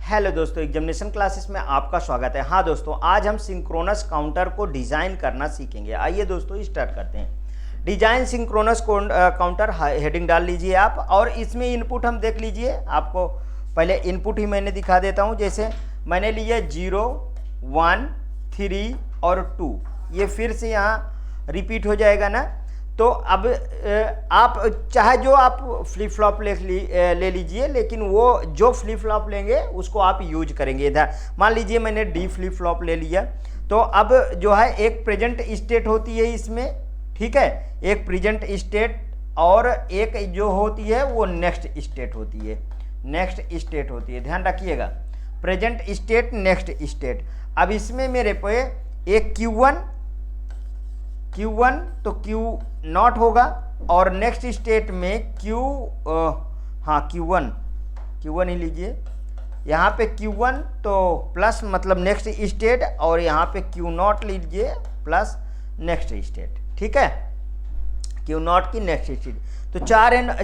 Hello दोस्तों, examination classes में आपका स्वागत है। हाँ दोस्तों, आज हम सिंक्रोनस काउंटर को डिज़ाइन करना सीखेंगे। आइए दोस्तों स्टार्ट करते हैं। डिजाइन सिंक्रोनस काउंटर हेडिंग डाल लीजिए आप, और इसमें इनपुट हम देख लीजिए। आपको पहले इनपुट ही मैंने दिखा देता हूँ। जैसे मैंने लिया 0, 1, 3 और 2, ये फिर से यहाँ रिपीट हो जाएगा ना। तो अब आप चाहे जो आप फ्लिप फ्लॉप ले लीजिए, लेकिन वो जो फ्लिप फ्लॉप लेंगे उसको आप यूज करेंगे। इधर मान लीजिए मैंने डी फ्लिप फ्लॉप ले लिया, तो अब जो है एक प्रेजेंट स्टेट होती है इसमें, ठीक है, एक प्रेजेंट स्टेट और एक जो होती है वो नेक्स्ट स्टेट होती है। नेक्स्ट स्टेट होती है, ध्यान रखिएगा, प्रेजेंट स्टेट, नेक्स्ट स्टेट। अब इसमें मेरे पे एक Q1 तो Q0 होगा, और नेक्स्ट स्टेट में Q1 ही लीजिए। यहाँ पे Q1 तो प्लस मतलब नेक्स्ट स्टेट, और यहाँ पे Q0 लीजिए प्लस नेक्स्ट स्टेट, ठीक है, Q0 की नेक्स्ट स्टेट। तो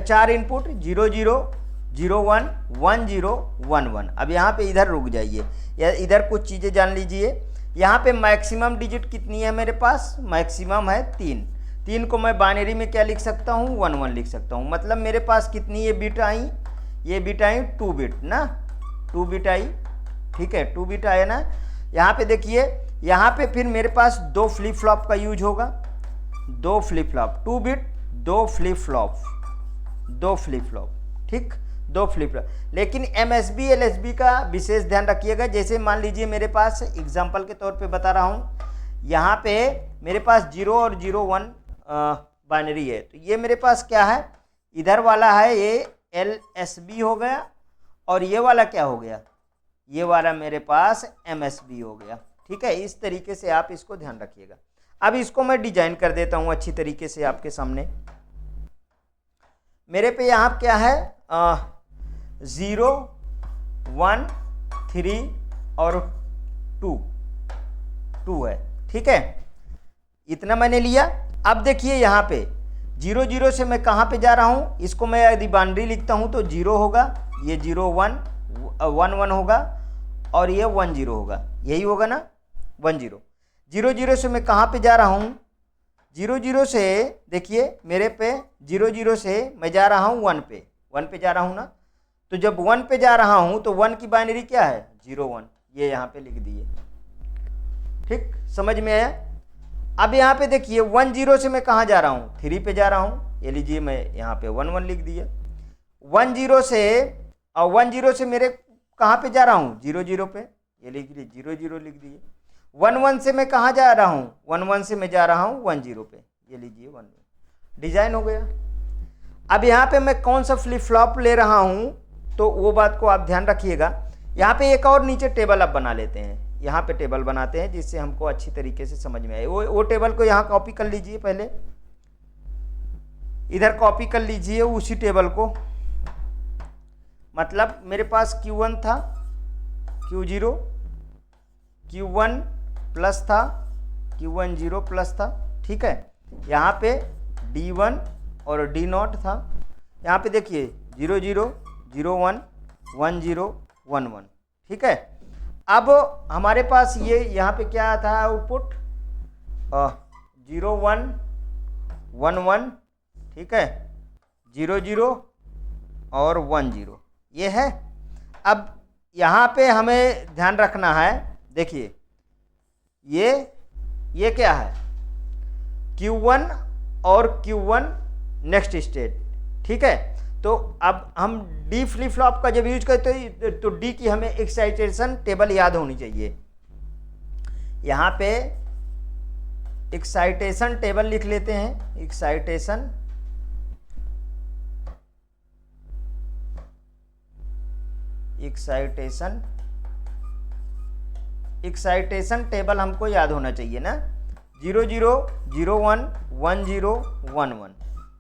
चार इनपुट 0 0 0 1 1 0 1 1। अब यहाँ पे इधर रुक जाइए, या इधर कुछ चीज़ें जान लीजिए। यहाँ पे मैक्सिमम डिजिट कितनी है मेरे पास? मैक्सिमम है 3 को मैं बाइनरी में क्या लिख सकता हूँ? 1 1 लिख सकता हूँ। मतलब मेरे पास कितनी ये बिट आई? ये बिट आई 2 बिट ना, 2 बिट आई, ठीक है, 2 बिट आया ना। यहाँ पे देखिए, यहाँ पे फिर मेरे पास 2 फ्लिप फ्लॉप का यूज होगा। 2 flip flop, 2 bit, 2 flip flop, ठीक, 2 फ्लिप फ्लॉप। लेकिन MSB LSB का विशेष ध्यान रखिएगा। जैसे मान लीजिए मेरे पास एग्जांपल के तौर पे बता रहा हूँ, यहाँ पे मेरे पास 0 और 0 1 बाइनरी है, तो ये मेरे पास क्या है? इधर वाला है ये LSB हो गया, और ये वाला क्या हो गया? ये वाला मेरे पास MSB हो गया, ठीक है। इस तरीके से आप इसको ध्यान रखिएगा। अब इसको मैं डिजाइन कर देता हूँ अच्छी तरीके से आपके सामने। मेरे पे यहाँ क्या है? 0 1 3 और 2 है, ठीक है, इतना मैंने लिया। अब देखिए यहाँ पे 0 0 से मैं कहाँ पे जा रहा हूँ? इसको मैं यदि बाउंड्री लिखता हूँ तो 0 होगा, ये 0 1 1 1 होगा, और ये 1 0 होगा, यही होगा ना, 1 0। 0 0 से मैं कहाँ पे जा रहा हूँ? 0 0 से देखिए मेरे पे 0 0 से मैं जा रहा हूँ 1 पे जा रहा हूँ ना। तो जब 1 पे जा रहा हूँ तो 1 की बाइनरी क्या है? 0 1, ये यहाँ पे लिख दिए, ठीक, समझ में आया? अब यहाँ पे देखिए 1 0 से मैं कहाँ जा रहा हूँ? 3 पे जा रहा हूँ, ये लीजिए मैं यहाँ पे 1 1 लिख दिया। 1 0 से, और 1 0 से मेरे कहाँ पे जा रहा हूँ? 0 0 पे, ये लिख दिए 0 0 लिख दिए। 1 1 से मैं कहाँ जा रहा हूँ? 1 1 से मैं जा रहा हूँ 1 0 पे, ये लीजिए 1 1, डिजाइन हो गया। अब यहाँ पे मैं कौन सा फ्लिप फ्लॉप ले रहा हूँ, तो वो बात को आप ध्यान रखिएगा। यहाँ पे एक और नीचे टेबल आप बना लेते हैं, यहाँ पे टेबल बनाते हैं जिससे हमको अच्छी तरीके से समझ में आए। वो टेबल को यहाँ कॉपी कर लीजिए, पहले इधर कॉपी कर लीजिए उसी टेबल को। मतलब मेरे पास Q1 था, Q0, Q1 प्लस था, Q1 0 प्लस था, ठीक है। यहाँ पे D1 और D0 था। यहाँ पे देखिए 0 0 0 1 1 0 1 1, ठीक है। अब हमारे पास ये यहाँ पे क्या था आउटपुट? 0 1 1 1, ठीक है, 0 0 और 1 0, ये है। अब यहाँ पे हमें ध्यान रखना है, देखिए ये क्या है? Q1 और Q1 नेक्स्ट स्टेट, ठीक है। तो अब हम डी फ्लिप फ्लॉप का जब यूज करते हैं तो डी की हमें एक्साइटेशन टेबल याद होनी चाहिए। यहाँ पे एक्साइटेशन टेबल लिख लेते हैं, एक्साइटेशन टेबल हमको याद होना चाहिए ना। 0 0 0 1 1 0 1 1,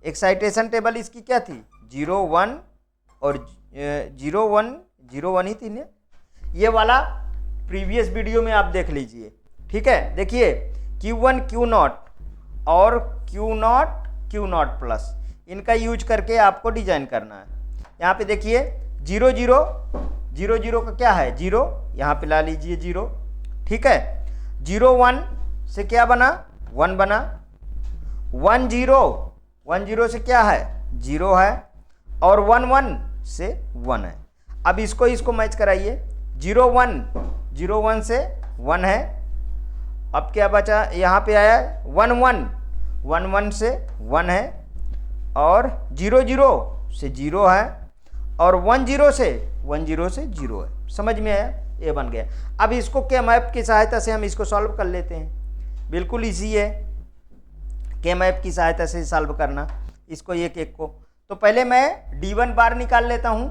एक्साइटेशन टेबल इसकी क्या थी? 0 1 और 0 1 0 1 ही थी ना। ये वाला प्रीवियस वीडियो में आप देख लीजिए, ठीक है। देखिए Q1 Q0 और Q0 प्लस, इनका यूज करके आपको डिजाइन करना है। यहाँ पे देखिए 0 0 जीरो जीरो का क्या है, जीरो, यहाँ पे ला लीजिए जीरो। ठीक है, 0 1 से क्या बना, 1 बना। 1 0, 1 0 से क्या है, 0 है, और 1 1 से 1 है। अब इसको मैच कराइए, 0 1, 0 1 से 1 है। अब क्या बचा, यहाँ पे आया 1 1, 1 1 से 1 है, और 0 0 से 0 है, और 1 0 से 0 है। समझ में आया, ये बन गया। अब इसको के मैप की सहायता से हम इसको सॉल्व कर लेते हैं। बिल्कुल इजी है के मैप की सहायता से सॉल्व करना इसको, एक एक को। तो पहले मैं D1 बार निकाल लेता हूँ।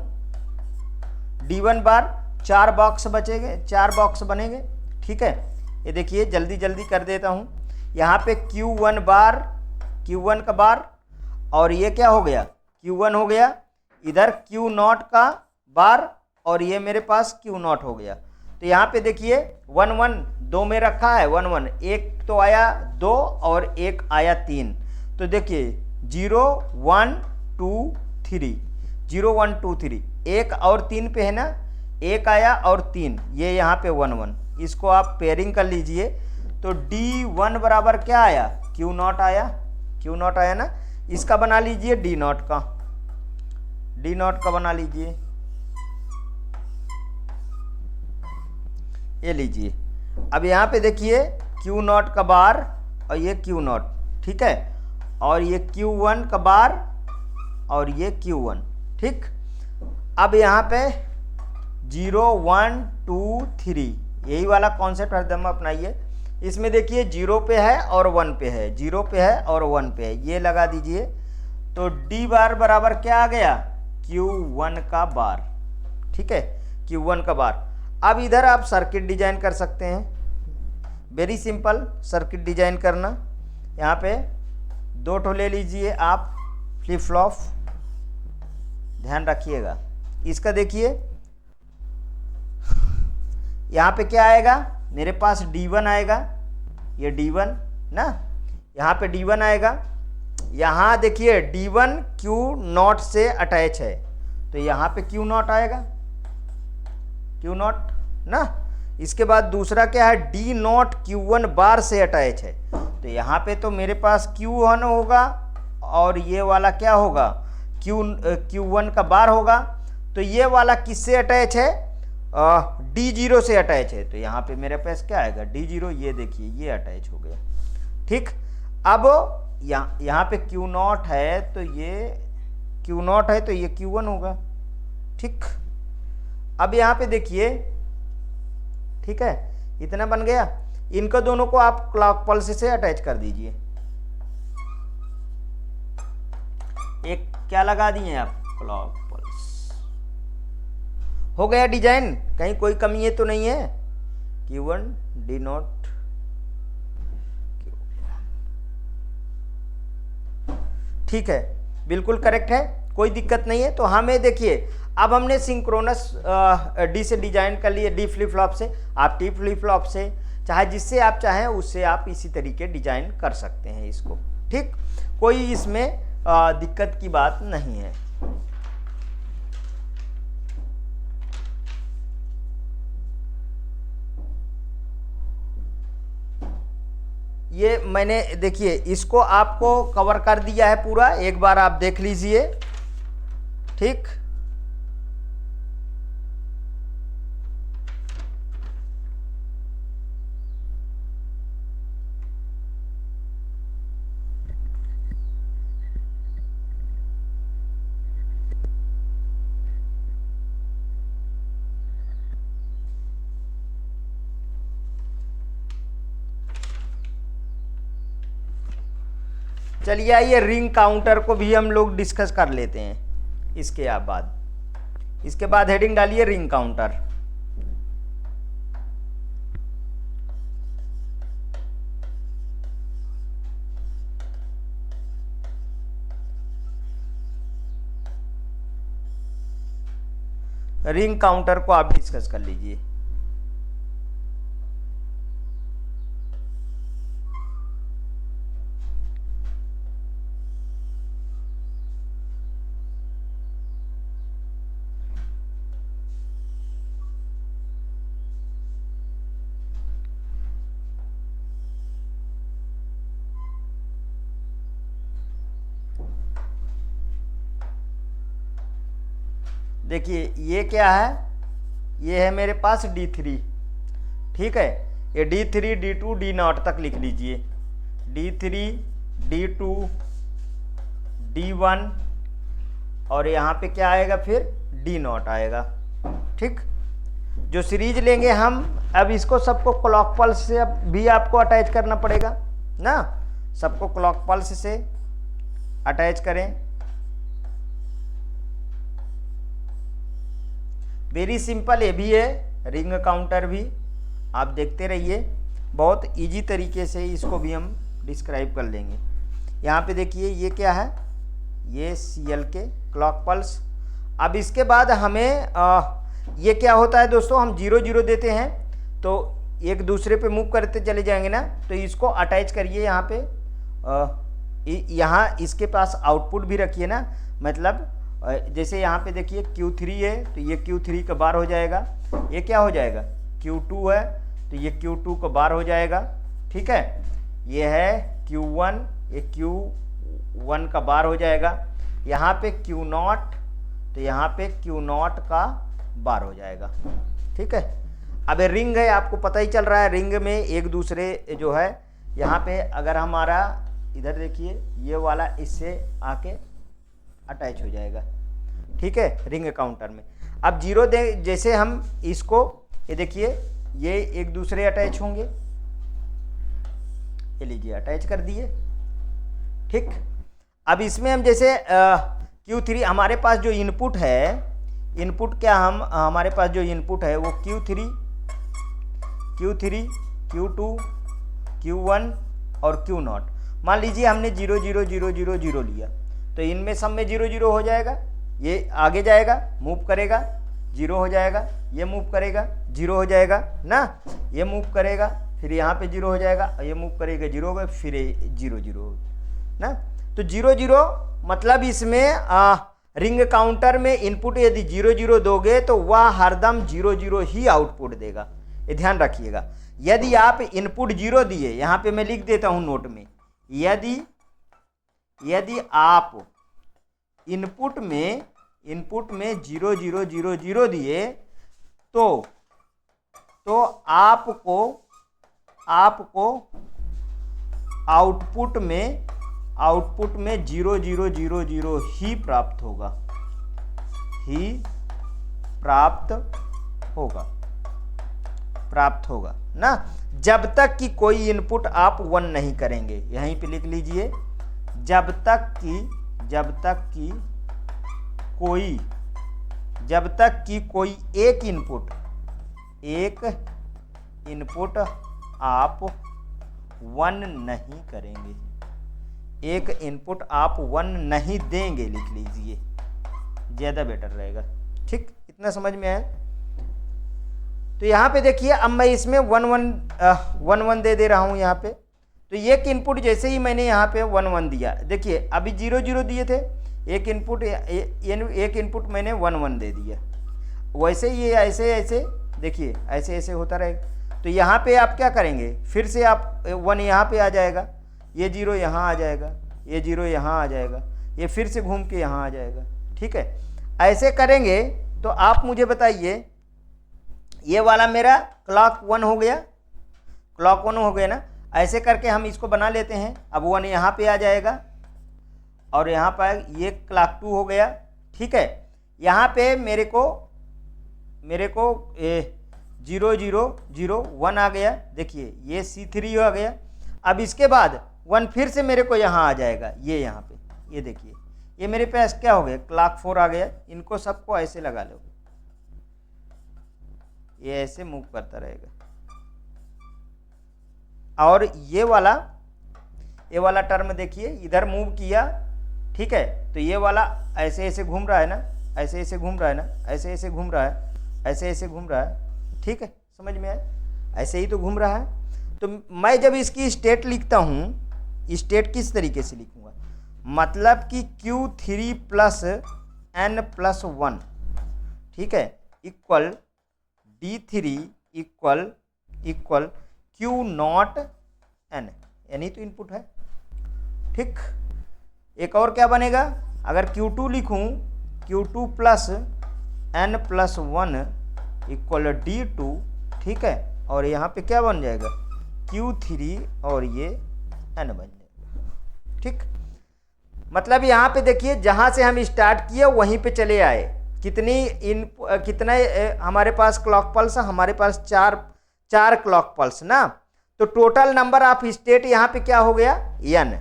D1 बार 4 बॉक्स बचेंगे, 4 बॉक्स बनेंगे। ठीक है, ये देखिए जल्दी जल्दी कर देता हूँ। यहाँ पे Q1 बार, Q1 का बार, और ये क्या हो गया, Q1 हो गया। इधर Q0 का बार, और ये मेरे पास Q0 हो गया। तो यहाँ पे देखिए 1 1 2 में रखा है, 1 1 एक तो आया 2 और एक आया 3। तो देखिए 0 1 2 3, 0 1 2 3, एक और 3 पे है ना, एक आया और 3, ये यहाँ पे 1 1। इसको आप पेयरिंग कर लीजिए। तो D1 बराबर क्या आया, Q0 आया, Q0 आया ना। इसका बना लीजिए D0 का, D0 का बना लीजिए, ये लीजिए। अब यहाँ पे देखिए Q0 का बार, और ये Q0, ठीक है, और ये Q1 का बार, और ये Q1। ठीक, अब यहाँ पे 0 1 2 3, यही वाला कॉन्सेप्ट हरदम अपनाइए। इसमें देखिए 0 पे है और 1 पे है, 0 पे है और 1 पे है, ये लगा दीजिए। तो D बार बराबर क्या आ गया, Q1 का बार। ठीक है, Q1 का बार। अब इधर आप सर्किट डिजाइन कर सकते हैं, वेरी सिंपल सर्किट डिजाइन करना। यहाँ पे 2 ठो ले लीजिए आप फ्लिप फ्लॉप, ध्यान रखिएगा। इसका देखिए यहाँ पे क्या आएगा, मेरे पास D1 आएगा, ये D1 ना, यहाँ पे D1 आएगा। यहाँ देखिए D1 Q0 से अटैच है, तो यहाँ पे Q0 आएगा, Q0 ना। इसके बाद दूसरा क्या है, D0 Q1 बार से अटैच है, तो यहाँ पे तो मेरे पास Q1 होगा, और ये वाला क्या होगा, Q1 का बार होगा। तो ये वाला किससे अटैच है, D0 से अटैच है, तो यहाँ पे मेरे पास क्या आएगा, D0, ये देखिए ये अटैच हो गया। ठीक, अब यहाँ पे Q0 है, तो ये Q0 है, तो ये Q1 होगा। ठीक, अब यहाँ पे देखिए, ठीक है, इतना बन गया। इनको दोनों को आप क्लॉक पल्स से अटैच कर दीजिए। एक क्या लगा दिए आप, क्लॉक पल्स। हो गया डिजाइन, कहीं कोई कमी है तो नहीं है। Q1 D0, ठीक है, बिल्कुल करेक्ट है, कोई दिक्कत नहीं है। तो हमें देखिए, अब हमने सिंक्रोनस डी से डिजाइन कर लिए, डी फ्लिप फ्लॉप से। आप टी फ्लिप फ्लॉप से चाहे जिससे आप चाहें उससे आप इसी तरीके डिजाइन कर सकते हैं इसको। ठीक, कोई इसमें दिक्कत की बात नहीं है। ये मैंने देखिए इसको आपको कवर कर दिया है पूरा, एक बार आप देख लीजिए। ठीक, चलिए आइए रिंग काउंटर को भी हम लोग डिस्कस कर लेते हैं। इसके बाद हेडिंग डालिए रिंग काउंटर। रिंग काउंटर को आप डिस्कस कर लीजिए। देखिए ये क्या है, ये है मेरे पास D3, ठीक है। ये D3 D2 D0 तक लिख लीजिए, D3 D2 D1 और यहाँ पे क्या आएगा फिर D0 आएगा, ठीक। जो सीरीज लेंगे हम, अब इसको सबको क्लॉक पल्स से अब भी आपको अटैच करना पड़ेगा ना, सबको क्लॉक पल्स से अटैच करें। वेरी सिंपल ये भी है, रिंग काउंटर भी आप देखते रहिए, बहुत इजी तरीके से इसको भी हम डिस्क्राइब कर लेंगे। यहाँ पे देखिए ये क्या है, ये CL के क्लॉक पल्स। अब इसके बाद हमें ये क्या होता है दोस्तों, हम 0 0 देते हैं तो एक दूसरे पे मूव करते चले जाएंगे ना, तो इसको अटैच करिए यहाँ पे, यहाँ इसके पास आउटपुट भी रखिए ना, मतलब जैसे यहाँ पे देखिए Q3 है तो ये Q3 का बार हो जाएगा, ये क्या हो जाएगा Q2 है तो ये Q2 का बार हो जाएगा, ठीक है। ये है Q1, ये Q1 का बार हो जाएगा, यहाँ पे Q0 तो यहाँ पे Q0 का बार हो जाएगा, ठीक है। अब ये रिंग है, आपको पता ही चल रहा है, रिंग में एक दूसरे जो है, यहाँ पे अगर हमारा इधर देखिए ये वाला इससे आके अटैच हो जाएगा, ठीक है, रिंग काउंटर में। अब 0 दे, जैसे हम इसको, ये देखिए ये एक दूसरे अटैच होंगे, ये लीजिए अटैच कर दिए, ठीक। अब इसमें हम जैसे Q3 हमारे पास जो इनपुट है, इनपुट क्या हमारे पास जो इनपुट है वो Q3 Q2 Q1 और Q0। मान लीजिए हमने 0 0 0 0 0 लिया तो इनमें सब में 0 0 हो जाएगा, ये आगे जाएगा मूव करेगा 0 हो जाएगा, ये मूव करेगा 0 हो जाएगा ना, ये मूव करेगा फिर यहाँ पे 0 हो जाएगा, ये मूव करेगा 0 होगा, फिर 0 0 ना। तो 0 0 मतलब इसमें रिंग काउंटर में इनपुट यदि 0 0 दोगे तो वह हरदम 0 0 ही आउटपुट देगा, ये ध्यान रखिएगा। यदि आप इनपुट 0 दिए, यहाँ पे मैं लिख देता हूँ नोट में, यदि आप इनपुट में 0 0 0 0 दिए तो आपको आउटपुट में 0 0 0 0 ही प्राप्त होगा ना, जब तक कि कोई इनपुट आप 1 नहीं करेंगे। यहीं पे लिख लीजिए, जब तक कि कोई एक इनपुट आप 1 नहीं करेंगे, एक इनपुट आप 1 नहीं देंगे, लिख लीजिए, ज़्यादा बेटर रहेगा, ठीक। इतना समझ में आया। तो यहाँ पे देखिए अब मैं इसमें 1 1 दे रहा हूँ यहाँ पे, तो एक इनपुट जैसे ही मैंने यहाँ पे 1 1 दिया, देखिए अभी 0 0 दिए थे, एक इनपुट मैंने 1 1 दे दिया, वैसे ये ऐसे देखिए ऐसे होता रहेगा। तो यहाँ पे आप क्या करेंगे, फिर से आप 1 यहाँ पे आ जाएगा, ये 0 यहाँ आ जाएगा, ये 0 यहाँ आ जाएगा, ये फिर से घूम के यहाँ आ जाएगा, ठीक है। ऐसे करेंगे तो आप मुझे बताइए, ये वाला मेरा क्लॉक 1 हो गया, ना। ऐसे करके हम इसको बना लेते हैं। अब 1 यहाँ पे आ जाएगा और यहाँ पर ये क्लॉक 2 हो गया, ठीक है। यहाँ पे मेरे को 0 0 0 1 आ गया, देखिए ये C3 आ गया। अब इसके बाद 1 फिर से मेरे को यहाँ आ जाएगा, ये यहाँ पे, ये देखिए ये मेरे पास क्या हो गया, क्लॉक 4 आ गया। इनको सबको ऐसे लगा लो, ये ऐसे मूव करता रहेगा। और ये वाला टर्म देखिए इधर मूव किया, ठीक है, तो ये वाला ऐसे घूम रहा है ना, ऐसे घूम रहा है ना, ऐसे घूम रहा है, ऐसे घूम रहा है, ठीक है, समझ में आया, ऐसे ही तो घूम रहा है। तो मैं जब इसकी स्टेट लिखता हूँ, स्टेट किस तरीके से लिखूँगा, मतलब कि Q3 प्लस n+1, ठीक है, equal D3 equal Q0 n, यानी तो इनपुट है, ठीक। एक और क्या बनेगा, अगर Q2 लिखूं, Q2 plus n+1 equal D2, ठीक है, और यहाँ पे क्या बन जाएगा Q3 और ये n बन जाएगा। ठीक, मतलब यहाँ पे देखिए जहाँ से हम स्टार्ट किए वहीं पे चले आए। कितना हमारे पास क्लॉक पल्स, हमारे पास चार क्लॉक पल्स ना, तो टोटल नंबर ऑफ स्टेट यहाँ पे क्या हो गया n,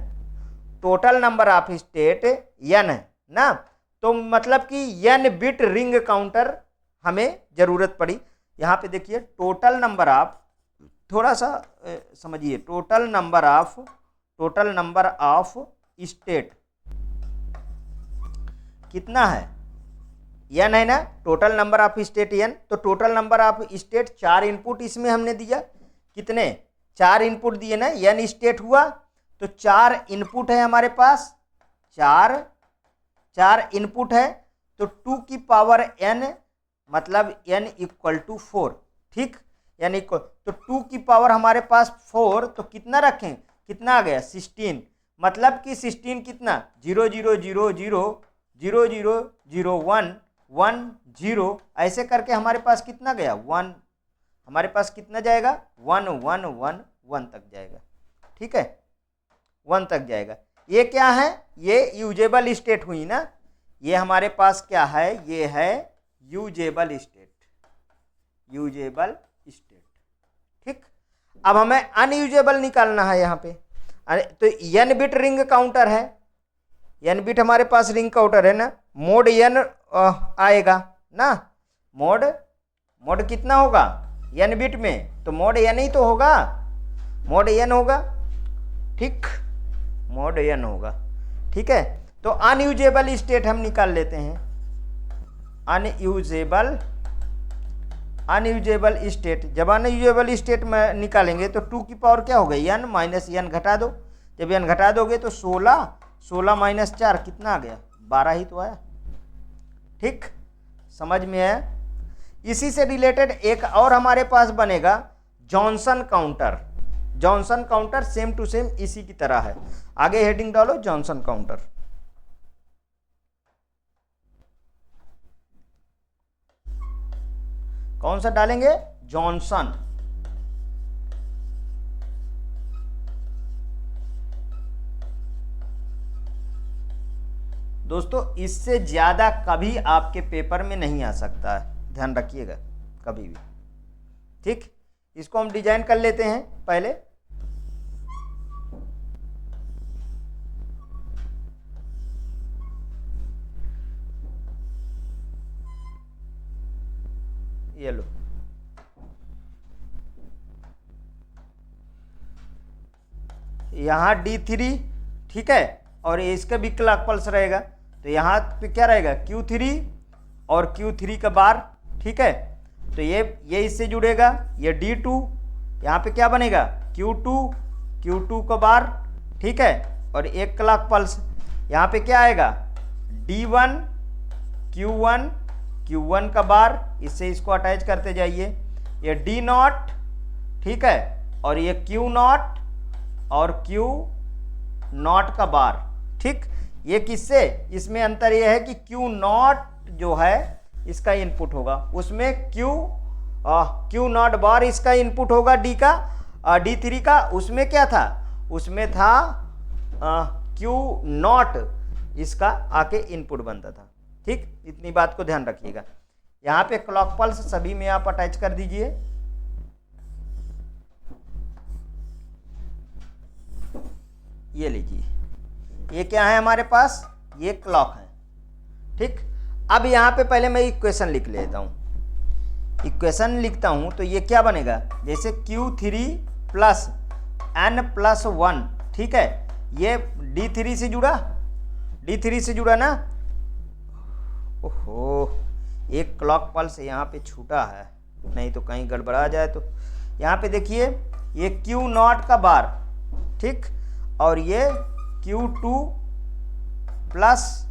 total number of state n है ना, तो मतलब कि n बिट रिंग काउंटर हमें जरूरत पड़ी। यहाँ पे देखिए टोटल नंबर ऑफ, थोड़ा सा समझिए, टोटल नंबर ऑफ स्टेट कितना है n है ना, total number of state n, तो total number of state 4 input इसमें हमने दिया, कितने 4 इनपुट दिए ना, n स्टेट हुआ, तो 4 इनपुट है हमारे पास, चार इनपुट है, तो 2 की पावर n मतलब n इक्वल टू 4, ठीक, n इक्वल, तो 2 की पावर हमारे पास 4, तो कितना रखें, कितना आ गया 16, मतलब कि 16 कितना 0 0 0 0 0 0 0 1 1 0, ऐसे करके हमारे पास कितना गया 1, हमारे पास कितना जाएगा 1 1 1 1 तक जाएगा, ठीक है, 1 तक जाएगा। ये क्या है, ये यूजेबल स्टेट हुई ना, ये हमारे पास क्या है, ये है यूजेबल स्टेट, ठीक। अब हमें अनयूजेबल निकालना है यहाँ पे, तो n बिट रिंग काउंटर है, n बिट हमारे पास रिंग काउंटर है ना, मोड n आएगा ना, मोड कितना होगा n बिट में, तो मोड n ही तो होगा, मोड n होगा, ठीक, मोड n होगा, ठीक है। तो अनयूजेबल स्टेट हम निकाल लेते हैं, अनयूजेबल स्टेट, जब अनयूजेबल स्टेट में निकालेंगे तो 2 की पावर क्या हो गई n माइनस n घटा दो, जब n घटा दोगे तो 16 माइनस 4 कितना आ गया 12 ही तो आया, ठीक, समझ में आया। इसी से रिलेटेड एक और हमारे पास बनेगा Johnson counter, same to same इसी की तरह है, आगे हेडिंग डालो जॉनसन काउंटर। कौन सा डालेंगे, जॉनसन, दोस्तों इससे ज्यादा कभी आपके पेपर में नहीं आ सकता है, ध्यान रखिएगा कभी भी, ठीक। इसको हम डिजाइन कर लेते हैं पहले, ये लो, यहाँ D3, ठीक है, और इसका भी क्लॉक पल्स रहेगा, तो यहाँ पे क्या रहेगा Q3 और Q3 का बार, ठीक है, तो ये इससे जुड़ेगा, ये D2, यहाँ पे क्या बनेगा Q2 का बार, ठीक है, और एक क्लॉक पल्स, यहाँ पे क्या आएगा D1 Q1 का बार, इससे इसको अटैच करते जाइए, ये D0, ठीक है, और ये Q0 और Q0 का बार, ठीक। ये किससे, इसमें अंतर यह है कि Q0 जो है इसका इनपुट होगा, उसमें Q0 बार इसका इनपुट होगा D3 का, उसमें क्या था, उसमें था Q0 इसका आके इनपुट बनता था, ठीक। इतनी बात को ध्यान रखिएगा। यहाँ पे क्लॉक पल्स सभी में आप अटैच कर दीजिए, ये लीजिए, ये क्या है हमारे पास, ये क्लॉक है, ठीक। अब यहाँ पे पहले मैं इक्वेशन लिख लेता हूँ, इक्वेशन लिखता हूँ तो ये क्या बनेगा, जैसे Q3 प्लस n+1, ठीक है, ये D3 से जुड़ा ना, ओहो एक क्लॉक पल्स यहाँ पे छूटा है, नहीं तो कहीं गड़बड़ा जाए, तो यहाँ पे देखिए ये Q0 का बार, ठीक, और ये Q2 प्लस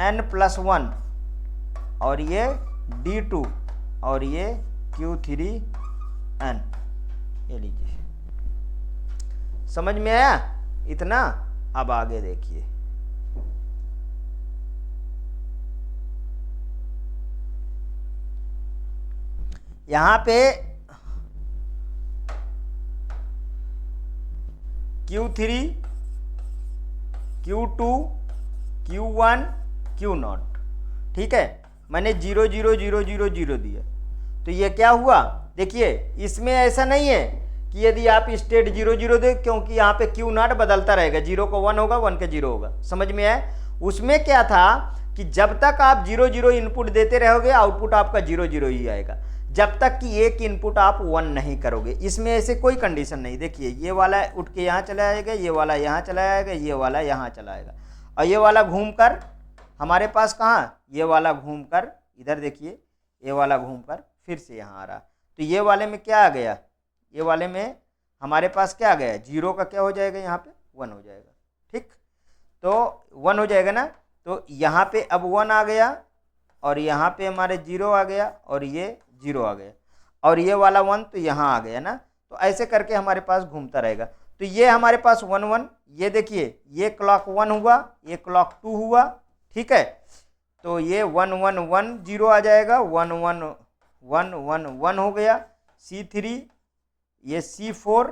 n+1 और ये D2 और ये Q3n, ये लीजिए, समझ में आया इतना। अब आगे देखिए, यहाँ पे Q3, Q2, Q1, Q0, ठीक है। मैंने 0 0 0 0 0 दिया, तो ये क्या हुआ, देखिए इसमें ऐसा नहीं है कि यदि आप स्टेट 0 0 दे, क्योंकि यहाँ पे Q0 बदलता रहेगा, 0 को 1 होगा, 1 का 0 होगा, समझ में आया। उसमें क्या था कि जब तक आप 0 0 इनपुट देते रहोगे आउटपुट आपका 0 0 ही आएगा, जब तक कि एक इनपुट आप 1 नहीं करोगे। इसमें ऐसे कोई कंडीशन नहीं। देखिए ये वाला उठ के यहाँ चला जाएगा, ये वाला यहाँ चला जाएगा, ये वाला यहाँ चला जाएगा, और ये वाला घूमकर हमारे पास कहाँ, ये वाला घूमकर इधर देखिए, ये वाला घूमकर फिर से यहाँ आ रहा। तो ये वाले में क्या आ गया, ये वाले में हमारे पास क्या आ गया, 0 का क्या हो जाएगा, यहाँ पे 1 हो जाएगा, ठीक। तो 1 हो जाएगा ना, तो यहाँ पे अब 1 आ गया, और यहाँ पे हमारे 0 आ गया, और ये 0 आ गया, और ये वाला 1 तो यहाँ आ गया ना। तो ऐसे करके हमारे पास घूमता रहेगा। तो ये हमारे पास 1 1, ये देखिए ये क्लॉक 1 हुआ, ये क्लॉक 2 हुआ, ठीक है। तो ये 1 1 1 0 आ जाएगा, 1 1 1 1 1 हो गया, C3, ये C4,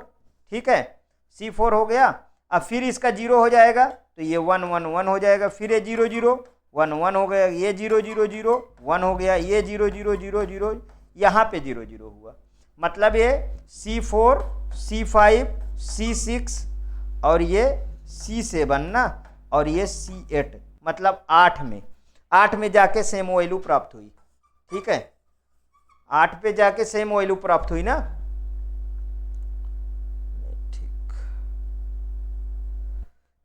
ठीक है, C4 हो गया। अब फिर इसका 0 हो जाएगा, तो ये 1 1 1 हो जाएगा, फिर ये 0 0 1 1 हो गया, ये 0 0 0 1 हो गया, ये 0 0 0 0, यहाँ पे 0 0 हुआ। मतलब ये C4 C5 C6 और ये C7 ना, और ये C8, मतलब 8 में जाके सेम वैल्यू प्राप्त हुई, ठीक है। 8 पे जाके सेम वैल्यू प्राप्त हुई ना,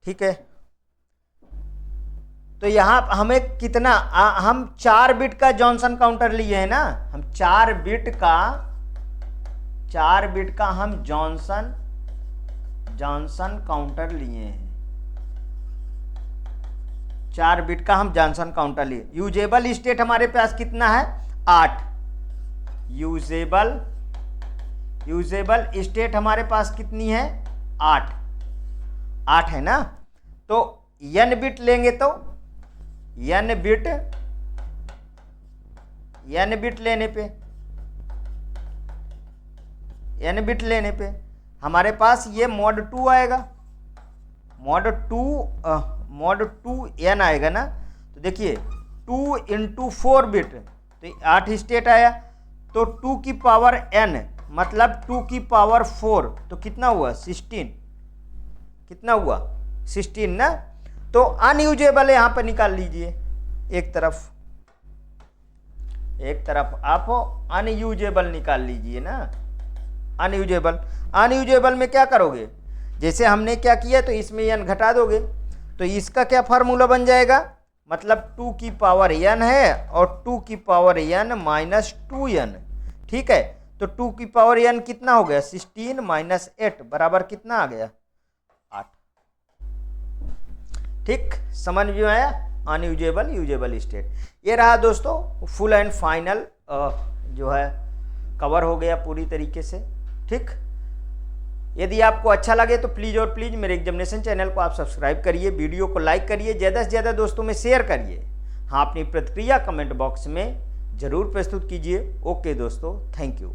ठीक है। तो यहाँ हमें कितना, हम 4 बिट का जॉनसन काउंटर लिए हैं ना, हम 4 बिट का हम जॉनसन काउंटर लिए हैं, 4 बिट का हम जॉनसन काउंटर लिए। यूजेबल स्टेट हमारे पास कितना है, 8। यूजेबल स्टेट हमारे पास कितनी है, 8 है ना। तो n बिट लेंगे तो n बिट लेने पे हमारे पास ये mod 2 आएगा, mod 2 n आएगा ना। तो देखिए 2 × 4 बिट, तो 8 स्टेट आया, तो 2 की पावर n मतलब 2 की पावर 4, तो कितना हुआ, 16, कितना हुआ, 16 ना। तो अनयूजेबल यहाँ पर निकाल लीजिए, एक तरफ आप अनयूजेबल निकाल लीजिए ना। अनयूजेबल में क्या करोगे, जैसे हमने क्या किया, तो इसमें n घटा दोगे, तो इसका क्या फार्मूला बन जाएगा, मतलब 2 की पावर n है और 2 की पावर n माइनस 2n, ठीक है। तो 2 की पावर n कितना हो गया, 16 माइनस 8 बराबर कितना आ गया, 8, ठीक। समझ में आया, अनयूजेबल यूजेबल स्टेट। ये रहा दोस्तों फुल एंड फाइनल जो है कवर हो गया पूरी तरीके से, ठीक। यदि आपको अच्छा लगे तो प्लीज़ और प्लीज़ मेरे एग्जामिनेशन चैनल को आप सब्सक्राइब करिए, वीडियो को लाइक करिए, ज़्यादा से ज़्यादा दोस्तों में शेयर करिए। हाँ, अपनी प्रतिक्रिया कमेंट बॉक्स में ज़रूर प्रस्तुत कीजिए। ओके दोस्तों, थैंक यू।